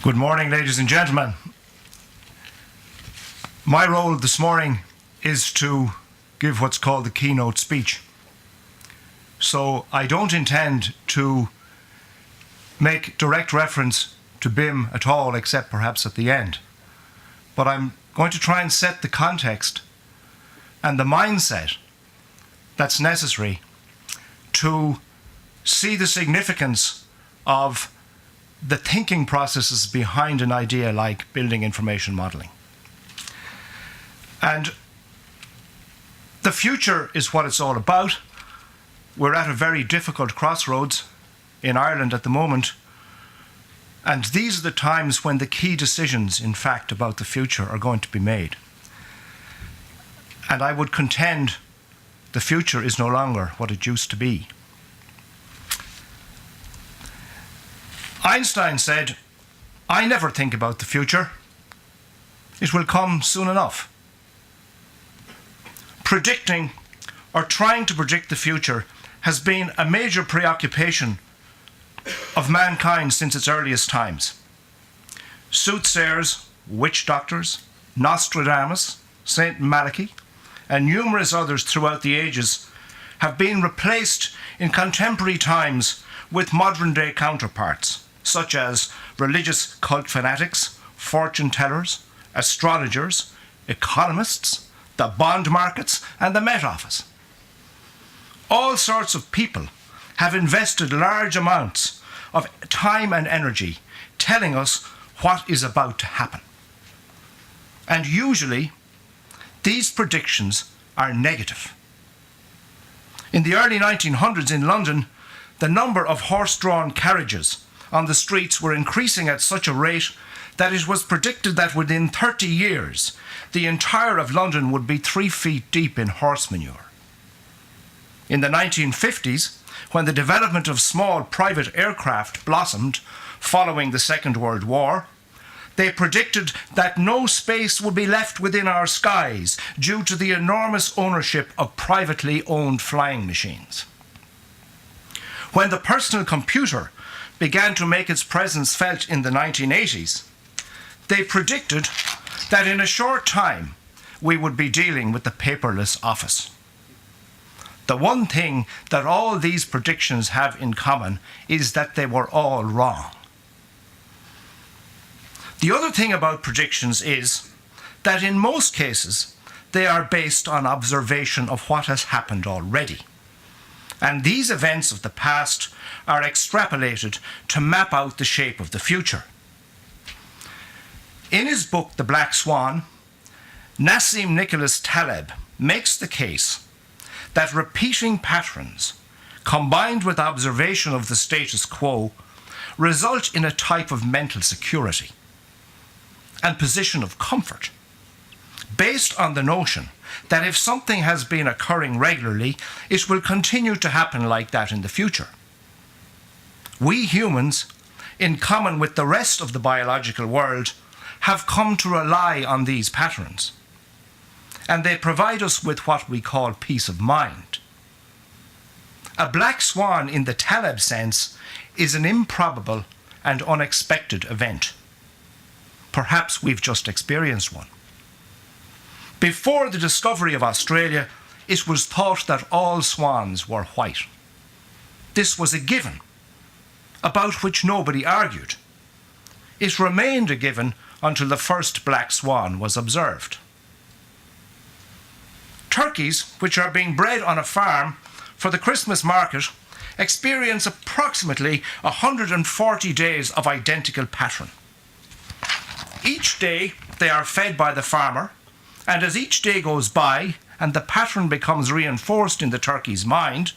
Good morning, ladies and gentlemen. My role this morning is to give what's called the keynote speech. So I don't intend to make direct reference to BIM at all, except perhaps at the end. But I'm going to try and set the context and the mindset that's necessary to see the significance of the thinking processes behind an idea like building information modeling. And the future is what it's all about. We're at a very difficult crossroads in Ireland at the moment, and these are the times when the key decisions, in fact, about the future are going to be made. And I would contend the future is no longer what it used to be. Einstein said, "I never think about the future. It will come soon enough." Predicting or trying to predict the future has been a major preoccupation of mankind since its earliest times. Soothsayers, witch doctors, Nostradamus, Saint Malachi, and numerous others throughout the ages have been replaced in contemporary times with modern-day counterparts, such as religious cult fanatics, fortune tellers, astrologers, economists, the bond markets, and the Met Office. All sorts of people have invested large amounts of time and energy telling us what is about to happen. And usually, these predictions are negative. In the early 1900s in London, the number of horse-drawn carriages on the streets were increasing at such a rate that it was predicted that within 30 years, the entire of London would be 3 feet deep in horse manure. In the 1950s, when the development of small private aircraft blossomed following the Second World War, they predicted that no space would be left within our skies due to the enormous ownership of privately owned flying machines. When the personal computer began to make its presence felt in the 1980s, they predicted that in a short time we would be dealing with the paperless office. The one thing that all these predictions have in common is that they were all wrong. The other thing about predictions is that in most cases they are based on observation of what has happened already. And these events of the past are extrapolated to map out the shape of the future. In his book, The Black Swan, Nassim Nicholas Taleb makes the case that repeating patterns, combined with observation of the status quo, result in a type of mental security and position of comfort, based on the notion that if something has been occurring regularly, it will continue to happen like that in the future. We humans, in common with the rest of the biological world, have come to rely on these patterns, and they provide us with what we call peace of mind. A black swan in the Taleb sense is an improbable and unexpected event. Perhaps we've just experienced one. Before the discovery of Australia, it was thought that all swans were white. This was a given, about which nobody argued. It remained a given until the first black swan was observed. Turkeys, which are being bred on a farm for the Christmas market, experience approximately 140 days of identical pattern. Each day they are fed by the farmer, and as each day goes by and the pattern becomes reinforced in the turkey's mind,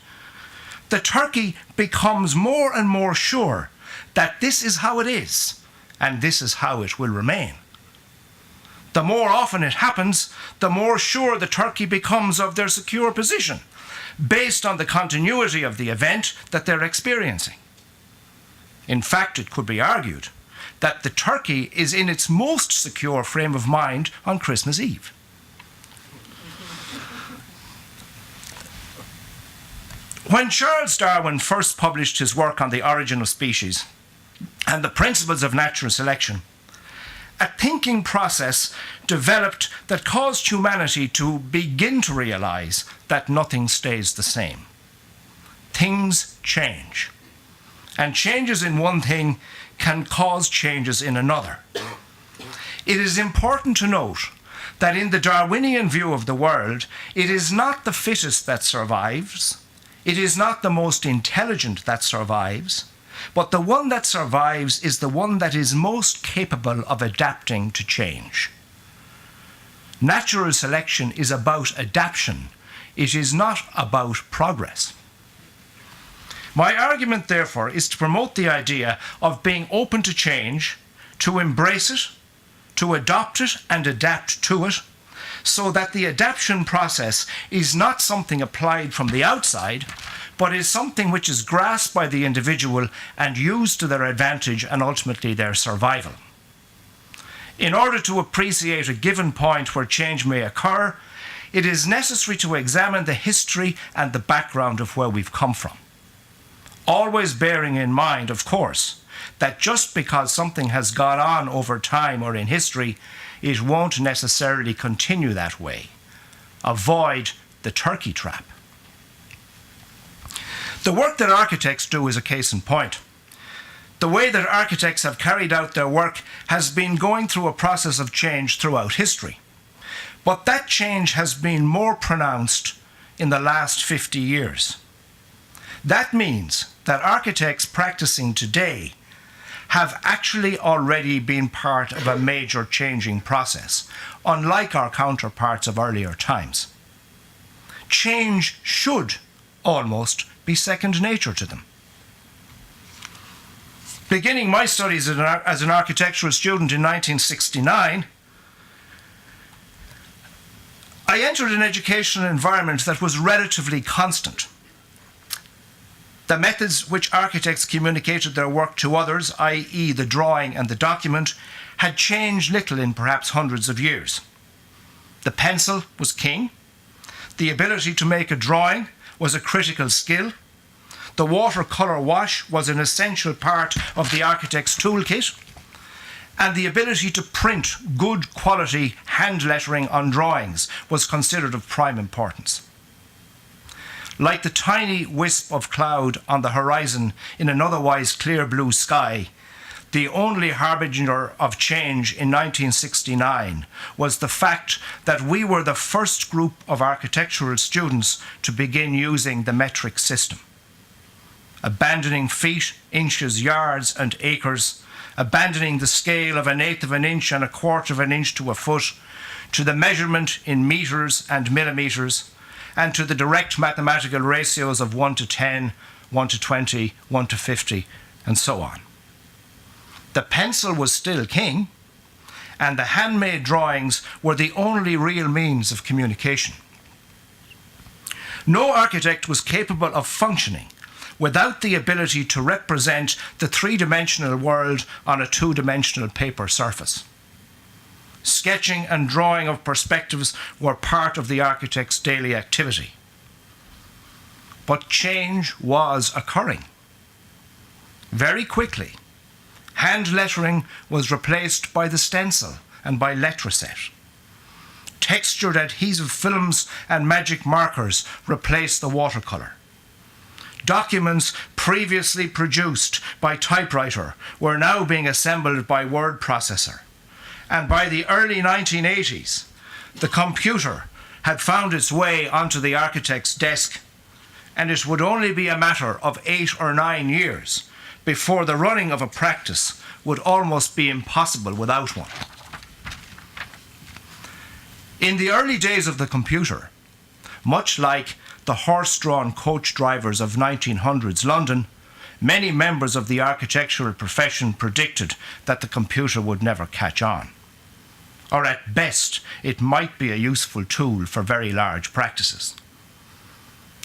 the turkey becomes more and more sure that this is how it is, and this is how it will remain. The more often it happens, the more sure the turkey becomes of their secure position, based on the continuity of the event that they're experiencing. In fact, it could be argued that the turkey is in its most secure frame of mind on Christmas Eve. When Charles Darwin first published his work on the origin of species, and the principles of natural selection, a thinking process developed that caused humanity to begin to realize that nothing stays the same. Things change, and changes in one thing can cause changes in another. It is important to note that in the Darwinian view of the world, it is not the fittest that survives, it is not the most intelligent that survives, but the one that survives is the one that is most capable of adapting to change. Natural selection is about adaptation. It is not about progress. My argument, therefore, is to promote the idea of being open to change, to embrace it, to adopt it and adapt to it, so that the adaptation process is not something applied from the outside, but is something which is grasped by the individual and used to their advantage and ultimately their survival. In order to appreciate a given point where change may occur, it is necessary to examine the history and the background of where we've come from. Always bearing in mind, of course, that just because something has gone on over time or in history, it won't necessarily continue that way. Avoid the turkey trap. The work that architects do is a case in point. The way that architects have carried out their work has been going through a process of change throughout history. But that change has been more pronounced in the last 50 years. That means that architects practicing today have actually already been part of a major changing process, unlike our counterparts of earlier times. Change should almost be second nature to them. Beginning my studies as an architectural student in 1969, I entered an educational environment that was relatively constant. The methods which architects communicated their work to others, i.e. the drawing and the document, had changed little in perhaps hundreds of years. The pencil was king. The ability to make a drawing was a critical skill. The watercolour wash was an essential part of the architect's toolkit. And the ability to print good quality hand lettering on drawings was considered of prime importance. Like the tiny wisp of cloud on the horizon in an otherwise clear blue sky, the only harbinger of change in 1969 was the fact that we were the first group of architectural students to begin using the metric system. Abandoning feet, inches, yards, and acres, abandoning the scale of 1/8 of an inch and 1/4 of an inch to a foot, to the measurement in metres and millimetres, and to the direct mathematical ratios of 1 to 10, 1 to 20, 1 to 50, and so on. The pencil was still king, and the handmade drawings were the only real means of communication. No architect was capable of functioning without the ability to represent the three-dimensional world on a two-dimensional paper surface. Sketching and drawing of perspectives were part of the architect's daily activity. But change was occurring. Very quickly, hand lettering was replaced by the stencil and by letraset. Textured adhesive films and magic markers replaced the watercolour. Documents previously produced by typewriter were now being assembled by word processor. And by the early 1980s, the computer had found its way onto the architect's desk, and it would only be a matter of 8 or 9 years before the running of a practice would almost be impossible without one. In the early days of the computer, much like the horse-drawn coach drivers of 1900s London, many members of the architectural profession predicted that the computer would never catch on. Or at best, it might be a useful tool for very large practices.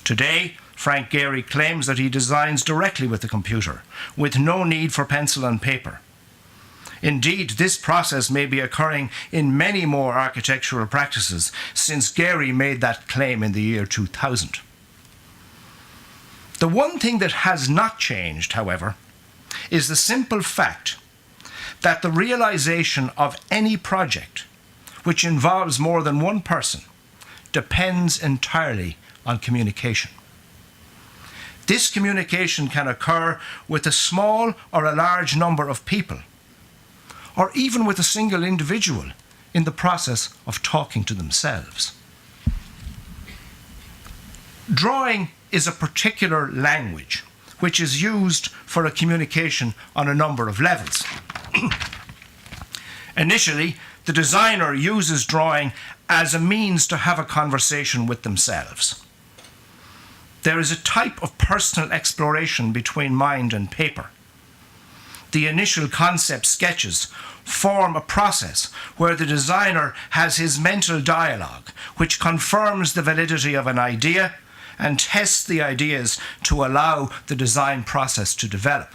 Today, Frank Gehry claims that he designs directly with the computer, with no need for pencil and paper. Indeed, this process may be occurring in many more architectural practices since Gehry made that claim in the year 2000. The one thing that has not changed, however, is the simple fact that the realization of any project which involves more than one person depends entirely on communication. This communication can occur with a small or a large number of people, or even with a single individual in the process of talking to themselves. Drawing is a particular language which is used for a communication on a number of levels. Initially, the designer uses drawing as a means to have a conversation with themselves. There is a type of personal exploration between mind and paper. The initial concept sketches form a process where the designer has his mental dialogue, which confirms the validity of an idea and tests the ideas to allow the design process to develop.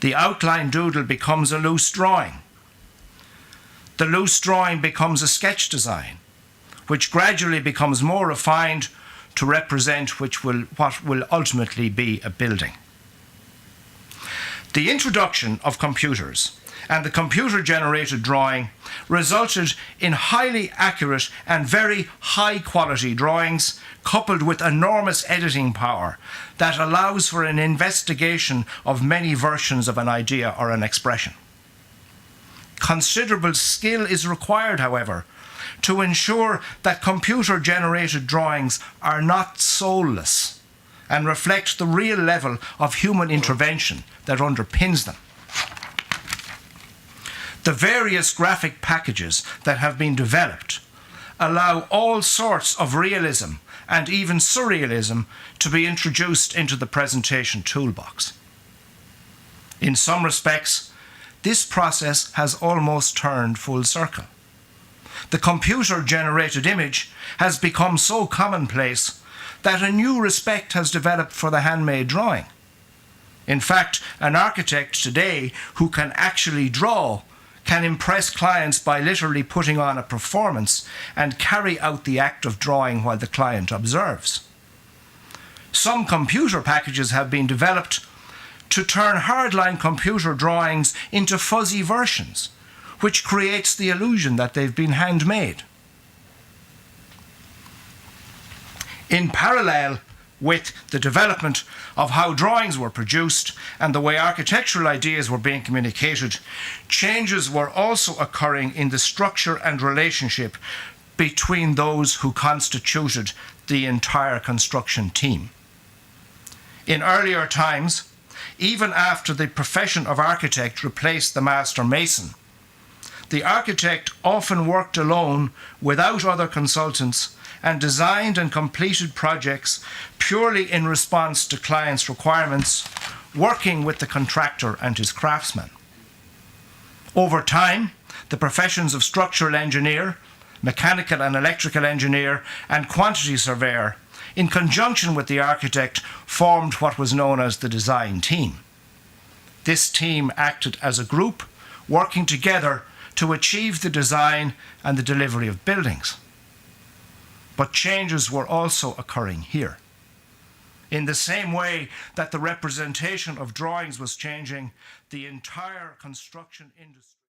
The outline doodle becomes a loose drawing. The loose drawing becomes a sketch design, which gradually becomes more refined to represent what will ultimately be a building. The introduction of computers and the computer-generated drawing resulted in highly accurate and very high-quality drawings coupled with enormous editing power that allows for an investigation of many versions of an idea or an expression. Considerable skill is required, however, to ensure that computer-generated drawings are not soulless and reflect the real level of human intervention that underpins them. The various graphic packages that have been developed allow all sorts of realism and even surrealism to be introduced into the presentation toolbox. In some respects, this process has almost turned full circle. The computer-generated image has become so commonplace that a new respect has developed for the handmade drawing. In fact, an architect today who can actually draw can impress clients by literally putting on a performance and carry out the act of drawing while the client observes. Some computer packages have been developed to turn hardline computer drawings into fuzzy versions, which creates the illusion that they've been handmade. In parallel with the development of how drawings were produced and the way architectural ideas were being communicated, changes were also occurring in the structure and relationship between those who constituted the entire construction team. In earlier times, even after the profession of architect replaced the master mason, the architect often worked alone without other consultants and designed and completed projects purely in response to clients' requirements, working with the contractor and his craftsmen. Over time, the professions of structural engineer, mechanical and electrical engineer, and quantity surveyor, in conjunction with the architect, formed what was known as the design team. This team acted as a group, working together to achieve the design and the delivery of buildings. But changes were also occurring here. In the same way that the representation of drawings was changing, the entire construction industry